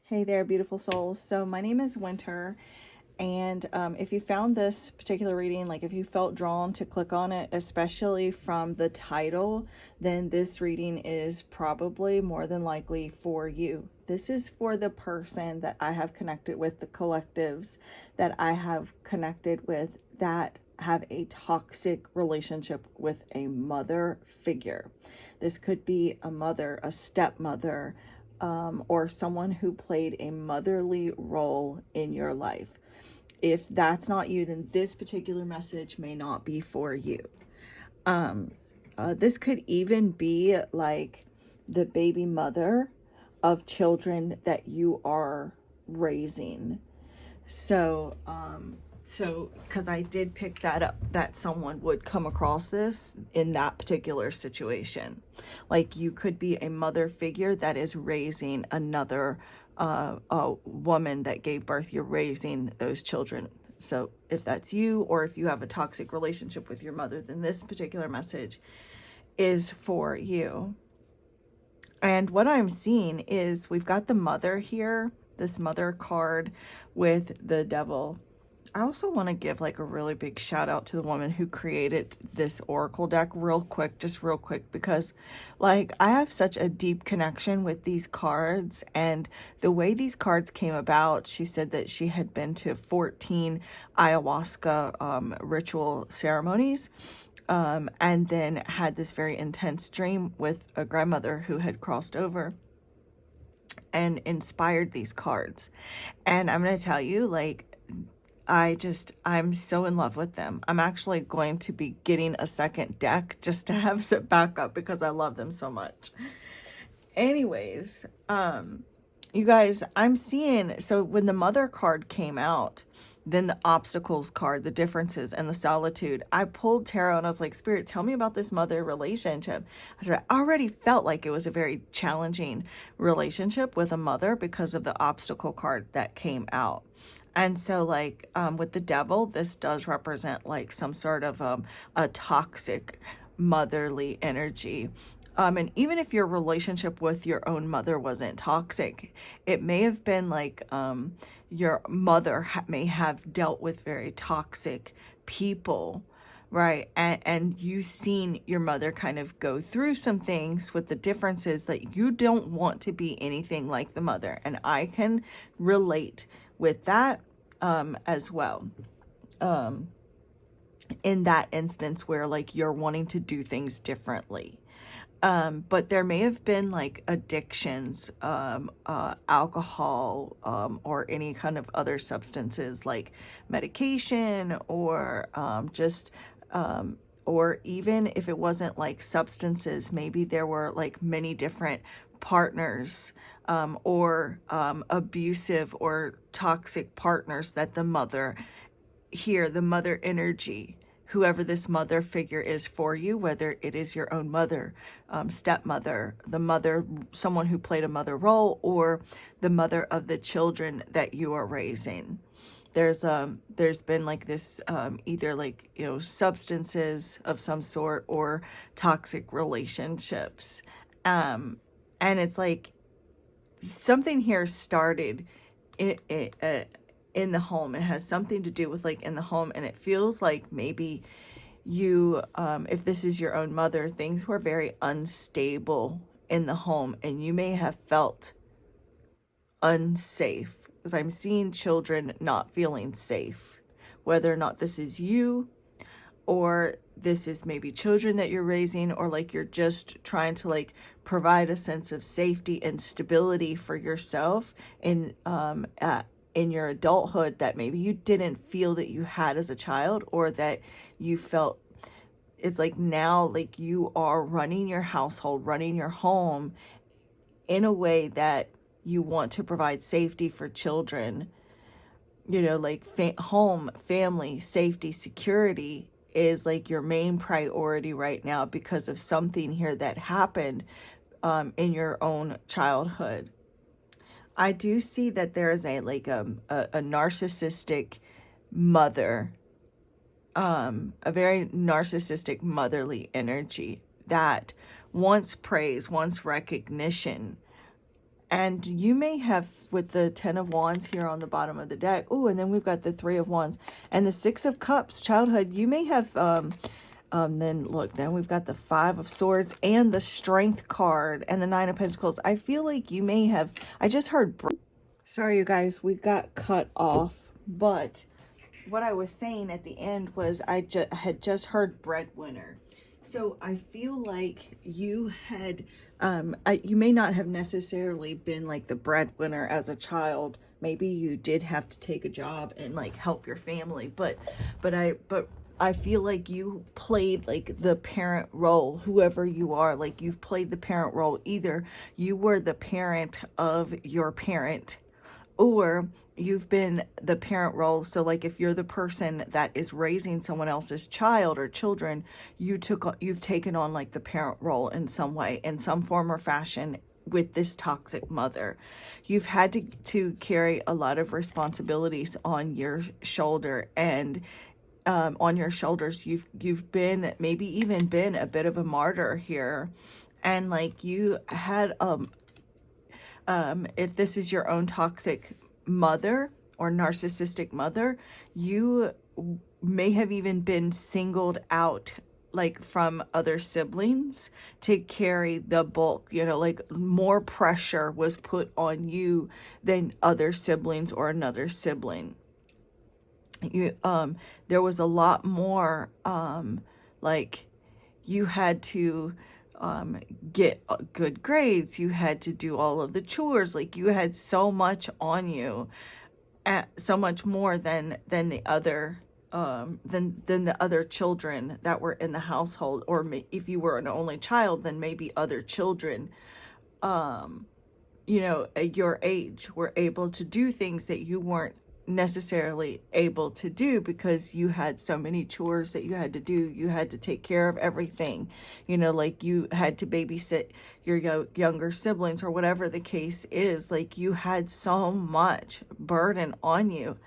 Hey there, beautiful souls. So my name is Winter, and if you found this particular reading, like if you felt drawn to click on it, especially from the title, then this reading is probably more than likely for you. This is for the person that I have connected with, the collectives that I have connected with that have a toxic relationship with a mother figure. This could be a mother, a stepmother, or someone who played a motherly role in your life. If that's not you, then this particular message may not be for you. This could even be like the baby mother of children that you are raising. So because I did pick that up, that someone would come across this in that particular situation. Like you could be a mother figure that is raising another a woman that gave birth. You're raising those children. So if that's you, or if you have a toxic relationship with your mother, then this particular message is for you. And what I'm seeing is we've got the mother here, this mother card with the devil. I also want to give like a really big shout out to the woman who created this oracle deck real quick, because like I have such a deep connection with these cards, and the way these cards came about, she said that she had been to 14 ayahuasca ritual ceremonies, and then had this very intense dream with a grandmother who had crossed over and inspired these cards. And I'm going to tell you, like, I'm so in love with them. I'm actually going to be getting a second deck just to have as a backup because I love them so much. Anyways, you guys, I'm seeing, so when the mother card came out, then the obstacles card, the differences and the solitude, I pulled tarot and I was like, Spirit, tell me about this mother relationship. I already felt like it was a very challenging relationship with a mother because of the obstacle card that came out. And so like with the devil, this does represent like some sort of a toxic motherly energy. And even if your relationship with your own mother wasn't toxic, it may have been like your mother may have dealt with very toxic people, right? And you've seen your mother kind of go through some things with the differences that you don't want to be anything like the mother. And I can relate with that as well. In that instance where like you're wanting to do things differently. But there may have been like addictions, alcohol, or any kind of other substances like medication, or or even if it wasn't like substances, maybe there were like many different partners, or abusive or toxic partners that the mother energy, whoever this mother figure is for you, whether it is your own mother, stepmother, the mother, someone who played a mother role, or the mother of the children that you are raising. There's been like this, either like, substances of some sort or toxic relationships. And it's like something here started in the home. It has something to do with like in the home, and it feels like maybe you, if this is your own mother, things were very unstable in the home, and you may have felt unsafe, because I'm seeing children not feeling safe, whether or not this is you, or this is maybe children that you're raising, or like you're just trying to like provide a sense of safety and stability for yourself in your adulthood that maybe you didn't feel that you had as a child, or that you felt. It's like now like you are running your household, running your home in a way that you want to provide safety for children, like home, family, safety, security is like your main priority right now because of something here that happened in your own childhood. I do see that there is a narcissistic mother, a very narcissistic motherly energy that wants praise, wants recognition, And you may have, with the 10 of Wands here on the bottom of the deck. Oh, and then we've got the 3 of Wands and the 6 of Cups, childhood. You may have, then look, then we've got the 5 of Swords and the Strength card and the 9 of Pentacles. I feel like you may have, I just heard, sorry, you guys, we got cut off. But what I was saying at the end was I had just heard breadwinner. So I feel like you had, you may not have necessarily been like the breadwinner as a child. Maybe you did have to take a job and like help your family, but I feel like you played like the parent role, whoever you are, like you've played the parent role. Either you were the parent of your parent, or you've been the parent role. So like if you're the person that is raising someone else's child or children, you've taken on like the parent role in some way, in some form or fashion, with this toxic mother. You've had to carry a lot of responsibilities on your shoulder, and on your shoulders you've been, maybe even been a bit of a martyr here. And like you had if this is your own toxic mother or narcissistic mother, you may have even been singled out like from other siblings to carry the bulk, you know, like more pressure was put on you than other siblings or another sibling. You there was a lot more like you had to get good grades, you had to do all of the chores, like you had so much on you, so much more than the other than the other children that were in the household. Or if you were an only child, then maybe other children you know, at your age were able to do things that you weren't necessarily able to do because you had so many chores that you had to do. You had to take care of everything, you know, like you had to babysit your younger siblings or whatever the case is. Like you had so much burden on you.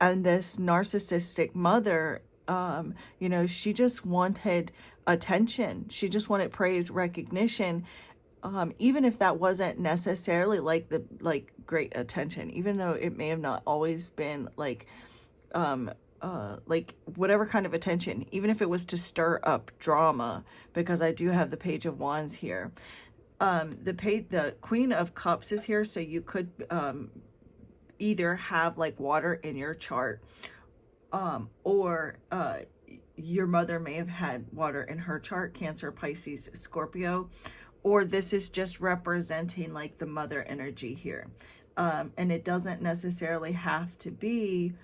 And this narcissistic mother, you know, she just wanted attention. She just wanted praise, recognition. Even if that wasn't necessarily like the great attention, even though it may have not always been like whatever kind of attention, even if it was to stir up drama, because I do have the Page of Wands here. The Queen of Cups is here, so you could either have like water in your chart, or your mother may have had water in her chart, Cancer, Pisces, Scorpio. Or this is just representing like the mother energy here. And it doesn't necessarily have to be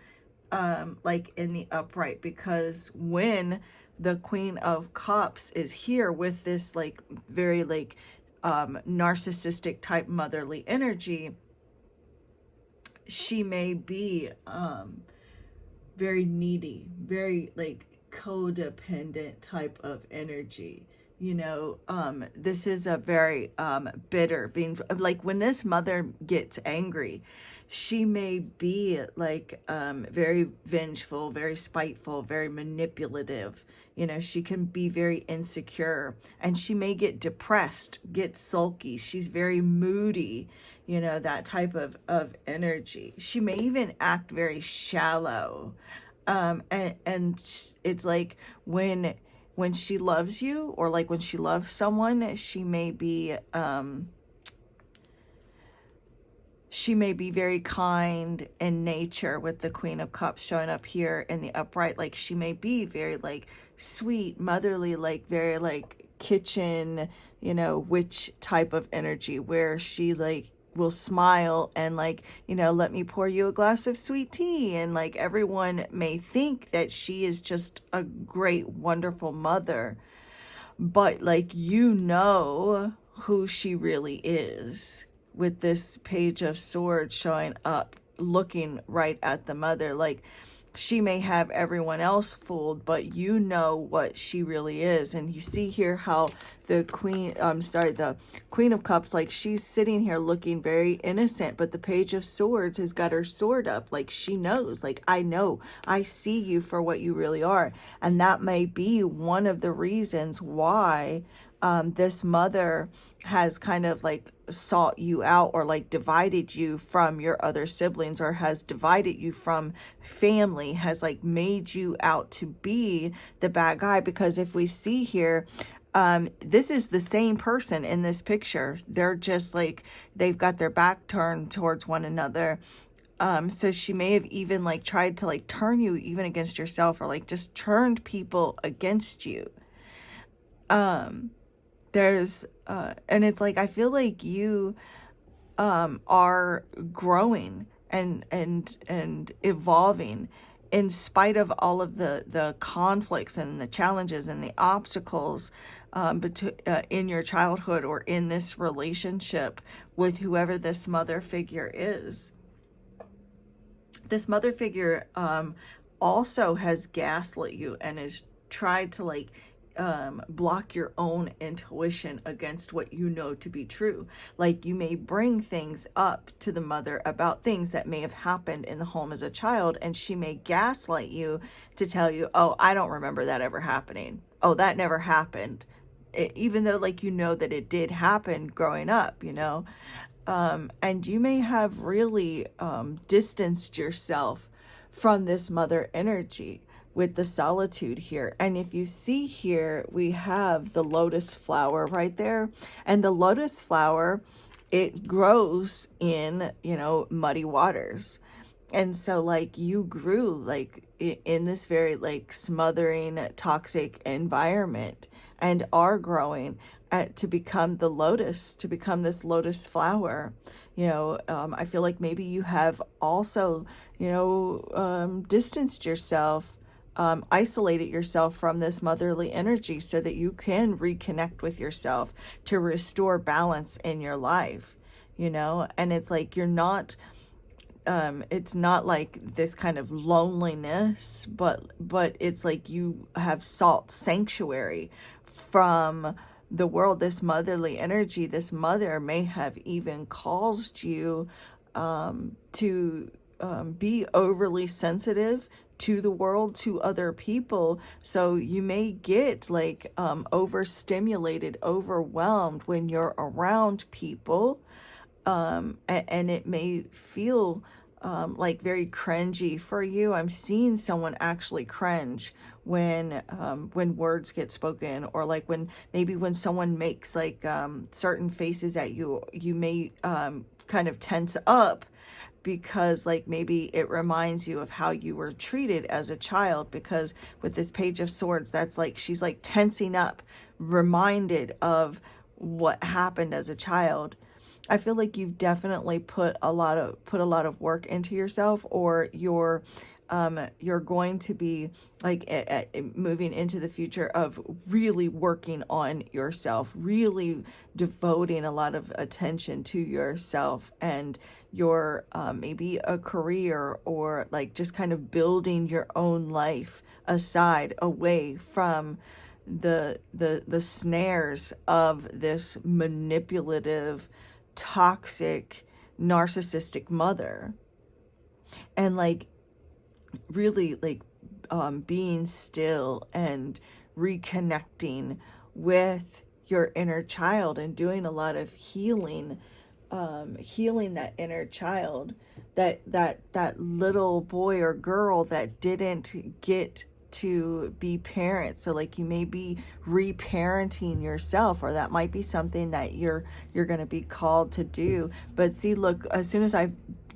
like in the upright, because when the Queen of Cups is here with this like very like narcissistic type motherly energy, she may be very needy, very like codependent type of energy. You know, this is a very bitter, being like when this mother gets angry, she may be like very vengeful, very spiteful, very manipulative. You know, she can be very insecure, and she may get depressed, get sulky. She's very moody, you know, that type of energy. She may even act very shallow. And it's like when she loves you, or like when she loves someone, she may be very kind in nature, with the Queen of Cups showing up here in the upright. Like she may be very like sweet, motherly, like very like kitchen, you know, witch type of energy, where she like will smile and like, you know, let me pour you a glass of sweet tea. And like everyone may think that she is just a great, wonderful mother, but like, you know who she really is, with this Page of Swords showing up, looking right at the mother. Like she may have everyone else fooled, but you know what she really is. And you see here how the the Queen of Cups, like she's sitting here looking very innocent, but the Page of Swords has got her sword up. Like she knows, like, I know, I see you for what you really are. And that may be one of the reasons why this mother has kind of like sought you out, or like divided you from your other siblings, or has divided you from family, has like made you out to be the bad guy. Because if we see here, this is the same person in this picture. They're just like, they've got their back turned towards one another. So she may have even like tried to like turn you even against yourself, or like just turned people against you. There's and it's like, I feel like you are growing and evolving in spite of all of the conflicts and the challenges and the obstacles in your childhood, or in this relationship with whoever this mother figure is. This mother figure also has gaslit you and has tried to like block your own intuition against what you know to be true. Like, you may bring things up to the mother about things that may have happened in the home as a child, and she may gaslight you to tell you, oh, I don't remember that ever happening. Oh, that never happened. Even though like you know that it did happen growing up, you know. And you may have really distanced yourself from this mother energy with the solitude here. And if you see here, we have the lotus flower right there. And the lotus flower, it grows in, you know, muddy waters. And so like you grew like in this very like smothering, toxic environment, and are growing to become the lotus, to become this lotus flower. You know, I feel like maybe you have also, you know, distanced yourself, isolated yourself from this motherly energy so that you can reconnect with yourself to restore balance in your life, you know. And it's like, you're not, it's not like this kind of loneliness, but it's like you have sought sanctuary from the world, this motherly energy. This mother may have even caused you to be overly sensitive to the world, to other people. So you may get like overstimulated, overwhelmed when you're around people, and it may feel like very cringy for you. I'm seeing someone actually cringe when words get spoken, or like when someone makes like certain faces at you, you may kind of tense up, because like maybe it reminds you of how you were treated as a child. Because with this Page of Swords, that's like, she's like tensing up, reminded of what happened as a child. I feel like you've definitely put a lot of work into yourself, or you're going to be like moving into the future of really working on yourself, really devoting a lot of attention to yourself and your maybe a career, or like just kind of building your own life aside, away from the snares of this manipulative, toxic, narcissistic mother. And like really like being still and reconnecting with your inner child, and doing a lot of healing that inner child, that little boy or girl that didn't get to be parents. So like you may be reparenting yourself, or that might be something that you're going to be called to do. But see, look, as soon as I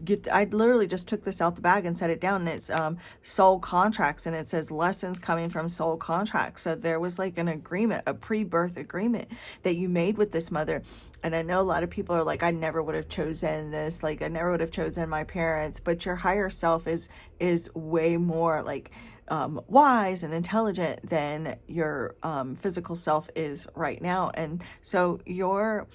literally just took this out the bag and set it down, and it's soul contracts, and it says lessons coming from soul contracts. So there was like an agreement, a pre-birth agreement that you made with this mother. And I know a lot of people are like, I never would have chosen this, like I never would have chosen my parents. But your higher self is way more like wise and intelligent than your physical self is right now. And so your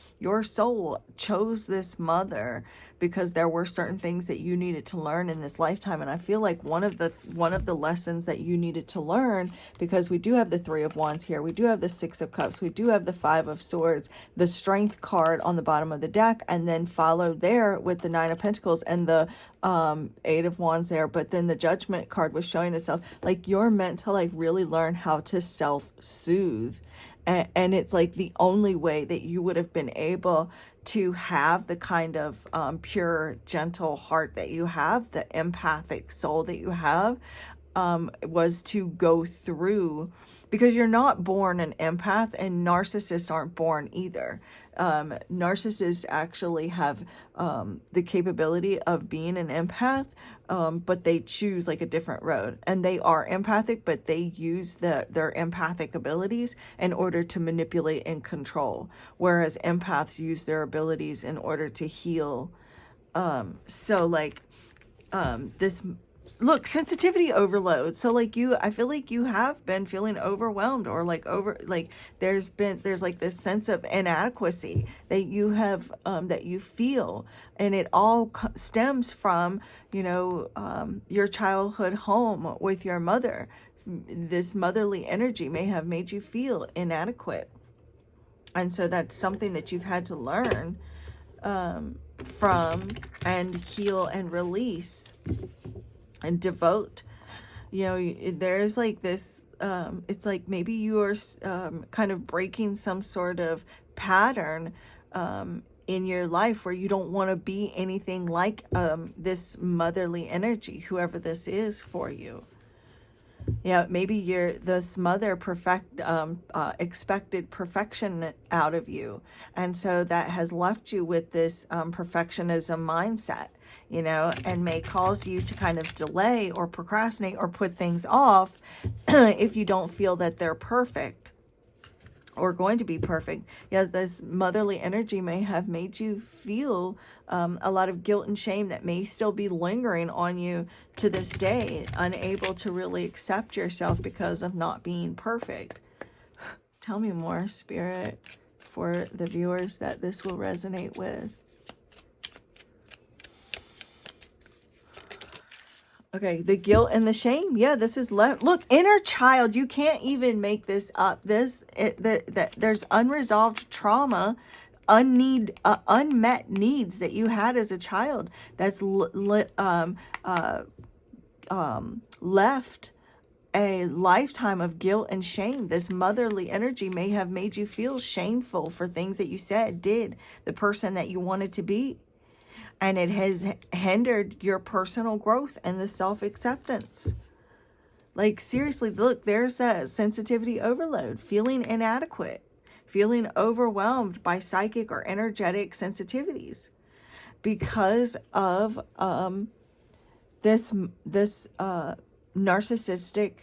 soul chose this mother because there were certain things that you needed to learn in this lifetime. And I feel like one of the lessons that you needed to learn, because we do have the Three of Wands here, we do have the Six of Cups, we do have the Five of Swords, the Strength card on the bottom of the deck, and then followed there with the Nine of Pentacles and the Eight of Wands there. But then the Judgment card was showing itself. Like, you're meant to like really learn how to self-soothe And it's like the only way that you would have been able to have the kind of pure, gentle heart that you have, the empathic soul that you have, was to go through, because you're not born an empath, and narcissists aren't born either. Narcissists actually have the capability of being an empath, but they choose like a different road, and they are empathic, but they use their empathic abilities in order to manipulate and control, whereas empaths use their abilities in order to heal. So like this, look, sensitivity overload. So like I feel like you have been feeling overwhelmed, or like there's like this sense of inadequacy that you have, that you feel, and it all stems from, your childhood home with your mother. This motherly energy may have made you feel inadequate, and so that's something that you've had to learn from and heal and release and devote. There's like this, it's like maybe you are kind of breaking some sort of pattern in your life where you don't want to be anything like this motherly energy, whoever this is for you. Maybe this mother expected perfection out of you, and so that has left you with this perfectionism mindset, and may cause you to kind of delay or procrastinate or put things off if you don't feel that they're perfect or going to be perfect. This motherly energy may have made you feel a lot of guilt and shame that may still be lingering on you to this day, unable to really accept yourself because of not being perfect. Tell me more, Spirit, for the viewers that this will resonate with. Okay, the guilt and the shame. Yeah, this is look, inner child. You can't even make this up. There's unresolved trauma, unmet needs that you had as a child that's left a lifetime of guilt and shame. This motherly energy may have made you feel shameful for things that you said, did, the person that you wanted to be. And it has hindered your personal growth and the self-acceptance. Like, seriously, look, there's that sensitivity overload, feeling inadequate, feeling overwhelmed by psychic or energetic sensitivities because of this narcissistic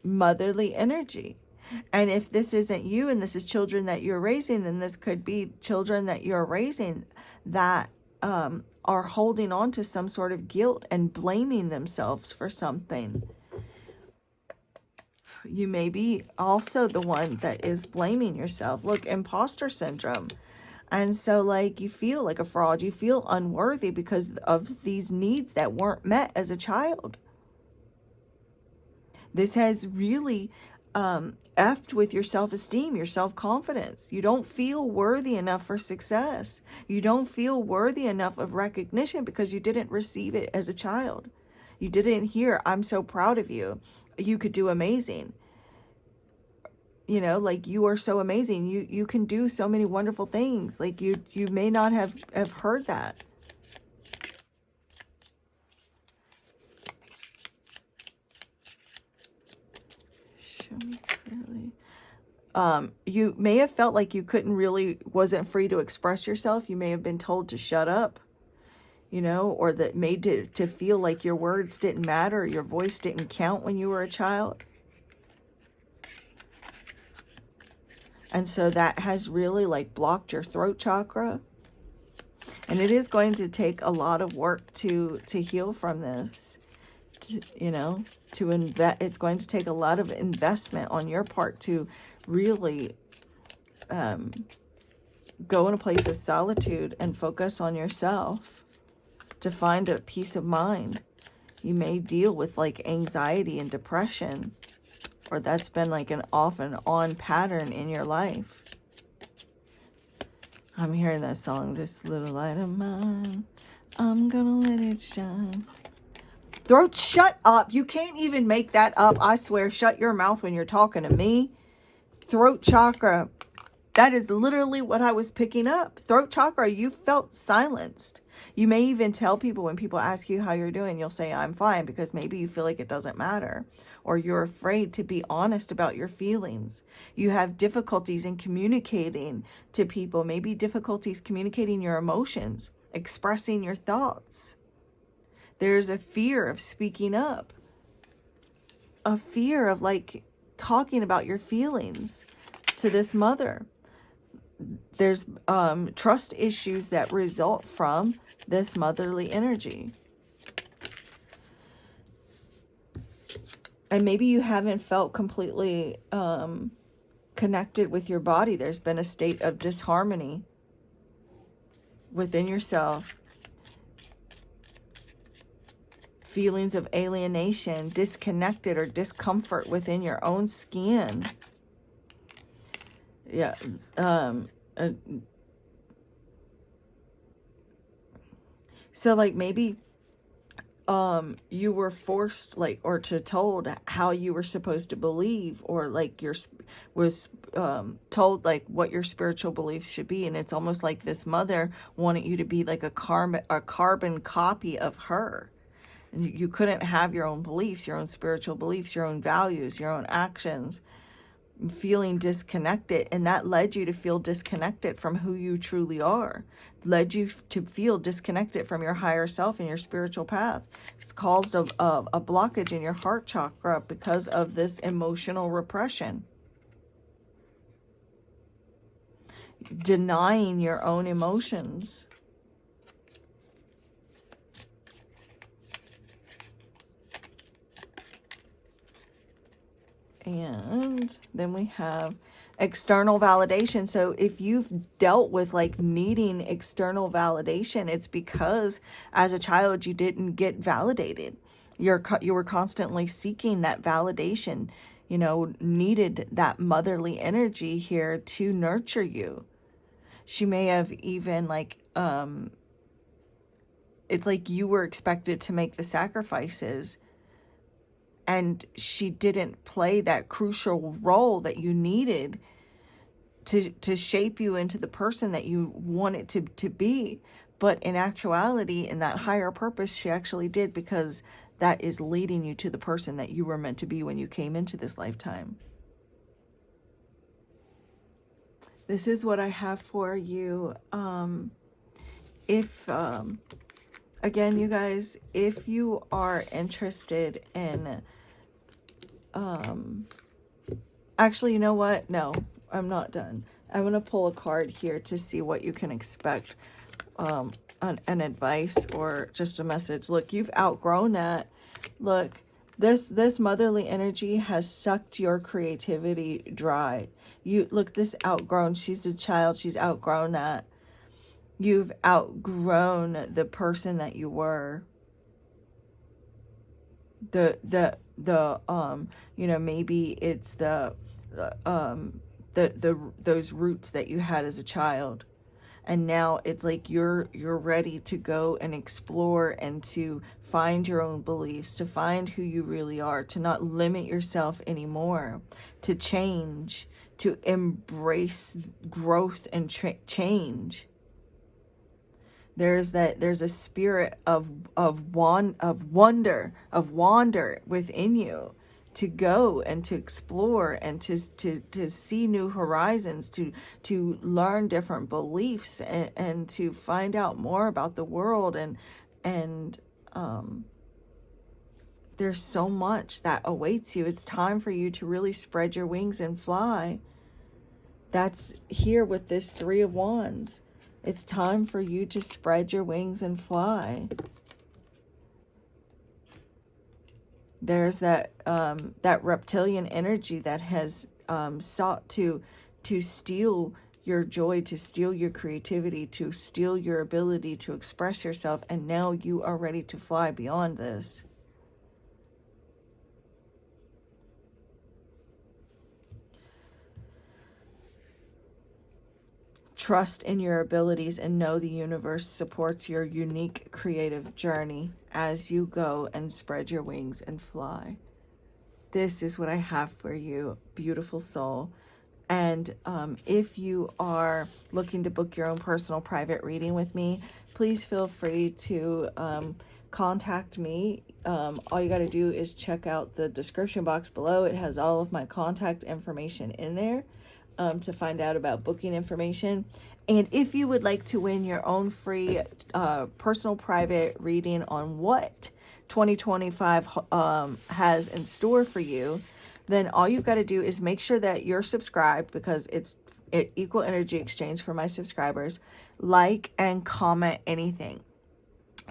motherly energy. And if this isn't you and this is children that you're raising, then this could be children that you're raising that are holding on to some sort of guilt and blaming themselves for something. You may be also the one that is blaming yourself. Look, imposter syndrome. And so like you feel like a fraud, you feel unworthy because of these needs that weren't met as a child. This has really effed with your self-esteem, your self-confidence. You don't feel worthy enough for success. You don't feel worthy enough of recognition because you didn't receive it as a child. You didn't hear, I'm so proud of you. You could do amazing. Like you are so amazing. You can do so many wonderful things. Like you may not have heard that. Show me clearly. You may have felt like you wasn't free to express yourself. You may have been told to shut up, or that made to feel like your words didn't matter, your voice didn't count when you were a child. And so that has really like blocked your throat chakra. And it is going to take a lot of work to heal from this. It's going to take a lot of investment on your part to really go in a place of solitude and focus on yourself to find a peace of mind. You may deal with like anxiety and depression, or that's been like an off and on pattern in your life. I'm hearing that song, This Little Light of Mine, I'm gonna let it shine. Throat, shut up. You can't even make that up. I swear, shut your mouth when you're talking to me. throat chakra. That is literally what I was picking up. Throat chakra, you felt silenced. You may even tell people when people ask you how you're doing, you'll say, I'm fine, because maybe you feel like it doesn't matter. Or you're afraid to be honest about your feelings. You have difficulties in communicating to people, maybe difficulties communicating your emotions, expressing your thoughts. There's a fear of speaking up, a fear of like talking about your feelings to this mother. There's trust issues that result from this motherly energy. And maybe you haven't felt completely connected with your body. There's been a state of disharmony within yourself. Feelings of alienation, disconnected or discomfort within your own skin. Yeah. So like maybe you were forced like or told how you were supposed to believe, or like was told like what your spiritual beliefs should be, and it's almost like this mother wanted you to be like a carbon copy of her. And you couldn't have your own beliefs, your own spiritual beliefs, your own values, your own actions. Feeling disconnected, and that led you to feel disconnected from who you truly are, led you to feel disconnected from your higher self and your spiritual path. It's caused a blockage in your heart chakra because of this emotional repression, denying your own emotions. And then we have external validation. So if you've dealt with like needing external validation, it's because as a child you didn't get validated. You were constantly seeking that validation, needed that motherly energy here to nurture you. She may have even like, it's like you were expected to make the sacrifices, and she didn't play that crucial role that you needed to shape you into the person that you wanted to be. But in actuality, in that higher purpose, she actually did, because that is leading you to the person that you were meant to be when you came into this lifetime. This is what I have for you. Again, you guys, if you are interested in, actually, you know what? No, I'm not done. I'm going to pull a card here to see what you can expect, an advice or just a message. Look, you've outgrown that. Look, this motherly energy has sucked your creativity dry. Look, this outgrown, she's a child. She's outgrown that. You've outgrown the person that you were. Maybe it's those roots that you had as a child, and now it's like you're ready to go and explore and to find your own beliefs, to find who you really are, to not limit yourself anymore, to change, to embrace growth and change. There's a spirit of wonder within you, to go and to explore and to see new horizons, to learn different beliefs, and to find out more about the world, and there's so much that awaits you. It's time for you to really spread your wings and fly. That's here with this Three of Wands. It's time for you to spread your wings and fly. There's that reptilian energy that has sought to steal your joy, to steal your creativity, to steal your ability to express yourself, and now you are ready to fly beyond this. Trust in your abilities and know the universe supports your unique creative journey as you go and spread your wings and fly. This is what I have for you, beautiful soul. And if you are looking to book your own personal private reading with me, please feel free to contact me. All you got to do is check out the description box below. It has all of my contact information in there to find out about booking information. And if you would like to win your own free personal private reading on what 2025 has in store for you, then all you've got to do is make sure that you're subscribed, because it's equal energy exchange for my subscribers. Like and comment anything.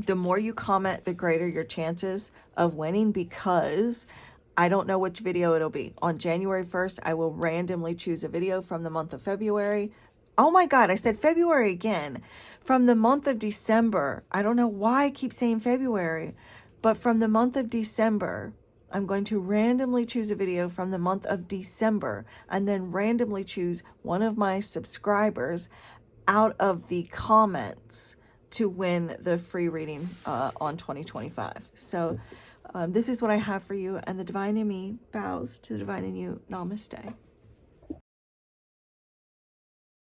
The more you comment, the greater your chances of winning, because I don't know which video it'll be. On January 1st, I will randomly choose a video from the month of February. Oh my God, I said February again. From the month of December. I don't know why I keep saying February, but from the month of December, I'm going to randomly choose a video from the month of December, and then randomly choose one of my subscribers out of the comments to win the free reading on 2025. So this is what I have for you, and the divine in me bows to the divine in you. Namaste.